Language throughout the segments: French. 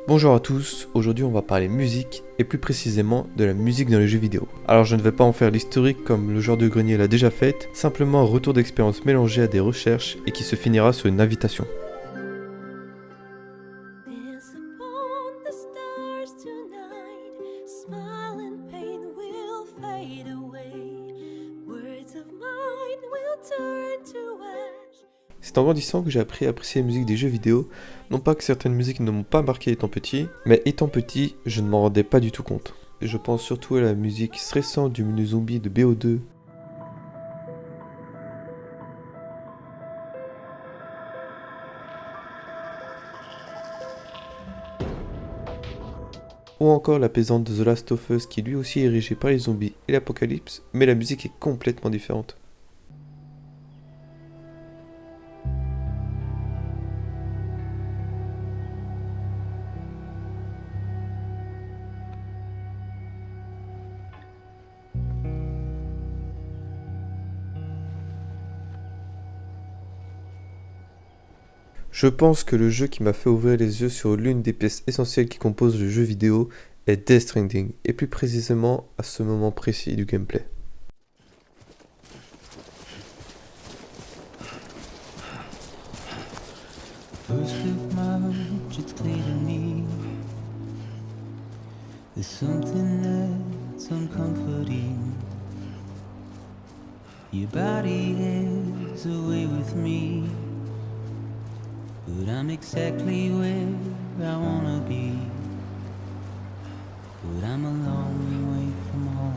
Bonjour à tous, aujourd'hui on va parler musique et plus précisément de la musique dans les jeux vidéo. Alors je ne vais pas en faire l'historique comme le joueur de grenier l'a déjà fait, simplement un retour d'expérience mélangé à des recherches et qui se finira sur une invitation. C'est en grandissant que j'ai appris à apprécier la musique des jeux vidéo, non pas que certaines musiques ne m'ont pas marqué étant petit, mais étant petit, je ne m'en rendais pas du tout compte. Et je pense surtout à la musique stressante du menu zombie de BO2, ou encore la plaisante de The Last of Us qui lui aussi est érigée par les zombies et l'apocalypse, mais la musique est complètement différente. Je pense que le jeu qui m'a fait ouvrir les yeux sur l'une des pièces essentielles qui composent le jeu vidéo est Death Stranding, et plus précisément à ce moment précis du gameplay. First of March, it's clear to me there's something that's uncomforting. Your body is away with me, but I'm exactly where I wanna be. But I'm a long way from home.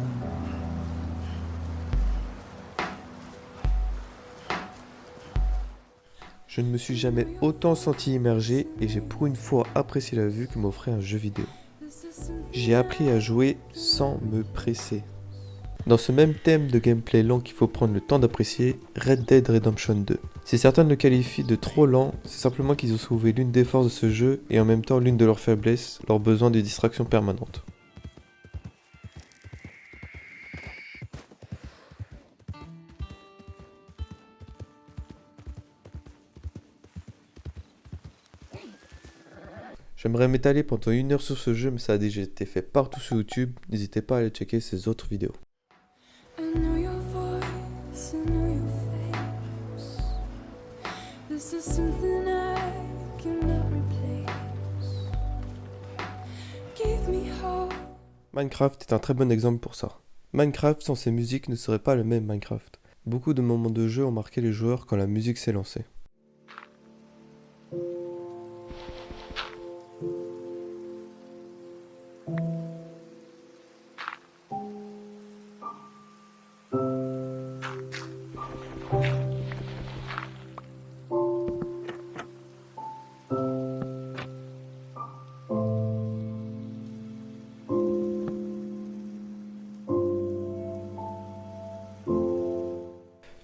Je ne me suis jamais autant senti immergé et j'ai pour une fois apprécié la vue que m'offrait un jeu vidéo. J'ai appris à jouer sans me presser. Dans ce même thème de gameplay lent qu'il faut prendre le temps d'apprécier, Red Dead Redemption 2. Si certains le qualifient de trop lent, c'est simplement qu'ils ont trouvé l'une des forces de ce jeu et en même temps l'une de leurs faiblesses, leur besoin de distraction permanente. J'aimerais m'étaler pendant 1 heure sur ce jeu, mais ça a déjà été fait partout sur YouTube, n'hésitez pas à aller checker ces autres vidéos. I know your voice, I know your face. This is something I cannot replace. Give me hope. Minecraft est un très bon exemple pour ça. Minecraft sans ses musiques ne serait pas le même Minecraft. Beaucoup de moments de jeu ont marqué les joueurs quand la musique s'est lancée.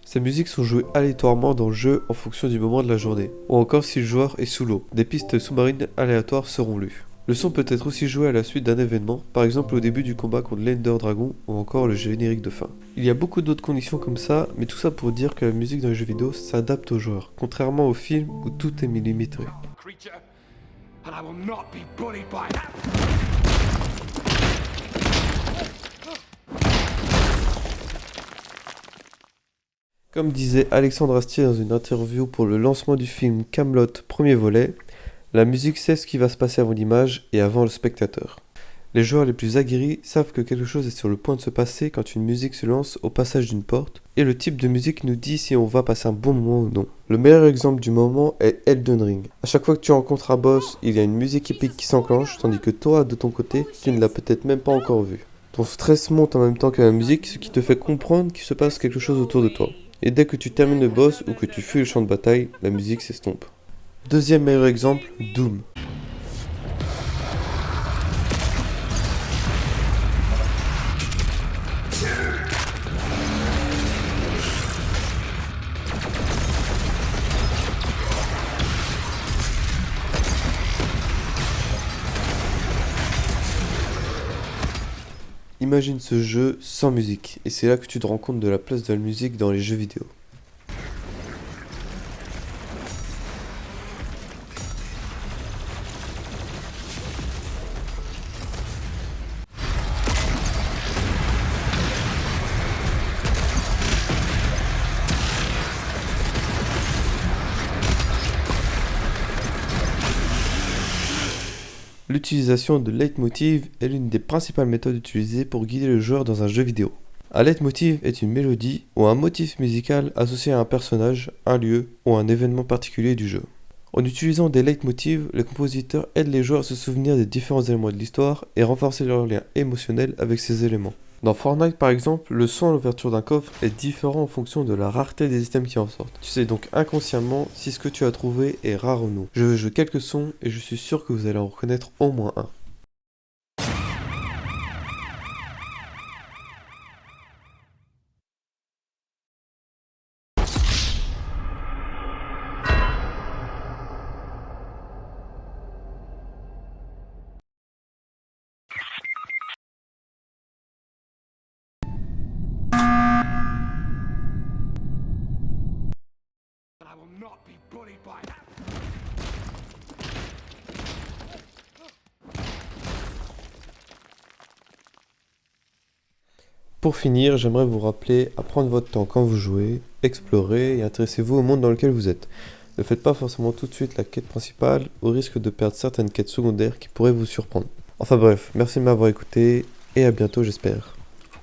Ces musiques sont jouées aléatoirement dans le jeu en fonction du moment de la journée, ou encore si le joueur est sous l'eau. Des pistes sous-marines aléatoires seront lues. Le son peut être aussi joué à la suite d'un événement, par exemple au début du combat contre l'Ender Dragon ou encore le générique de fin. Il y a beaucoup d'autres conditions comme ça, mais tout ça pour dire que la musique dans les jeux vidéo s'adapte aux joueurs, contrairement aux films où tout est millimétré. Comme disait Alexandre Astier dans une interview pour le lancement du film Kaamelott premier volet, la musique sait ce qui va se passer avant l'image et avant le spectateur. Les joueurs les plus aguerris savent que quelque chose est sur le point de se passer quand une musique se lance au passage d'une porte, et le type de musique nous dit si on va passer un bon moment ou non. Le meilleur exemple du moment est Elden Ring. À chaque fois que tu rencontres un boss, il y a une musique épique qui s'enclenche, tandis que toi, de ton côté, tu ne l'as peut-être même pas encore vu. Ton stress monte en même temps que la musique, ce qui te fait comprendre qu'il se passe quelque chose autour de toi. Et dès que tu termines le boss ou que tu fuis le champ de bataille, la musique s'estompe. Deuxième meilleur exemple, Doom. Imagine ce jeu sans musique, et c'est là que tu te rends compte de la place de la musique dans les jeux vidéo. L'utilisation de leitmotiv est l'une des principales méthodes utilisées pour guider le joueur dans un jeu vidéo. Un leitmotiv est une mélodie ou un motif musical associé à un personnage, un lieu ou un événement particulier du jeu. En utilisant des leitmotivs, les compositeurs aident les joueurs à se souvenir des différents éléments de l'histoire et renforcer leur lien émotionnel avec ces éléments. Dans Fortnite par exemple, le son à l'ouverture d'un coffre est différent en fonction de la rareté des items qui en sortent. Tu sais donc inconsciemment si ce que tu as trouvé est rare ou non. Je vais jouer quelques sons et je suis sûr que vous allez en reconnaître au moins un. I will not be bullied by that. Pour finir, j'aimerais vous rappeler à prendre votre temps quand vous jouez, explorez et intéressez-vous au monde dans lequel vous êtes. Ne faites pas forcément tout de suite la quête principale au risque de perdre certaines quêtes secondaires qui pourraient vous surprendre. Enfin bref, merci de m'avoir écouté et à bientôt j'espère.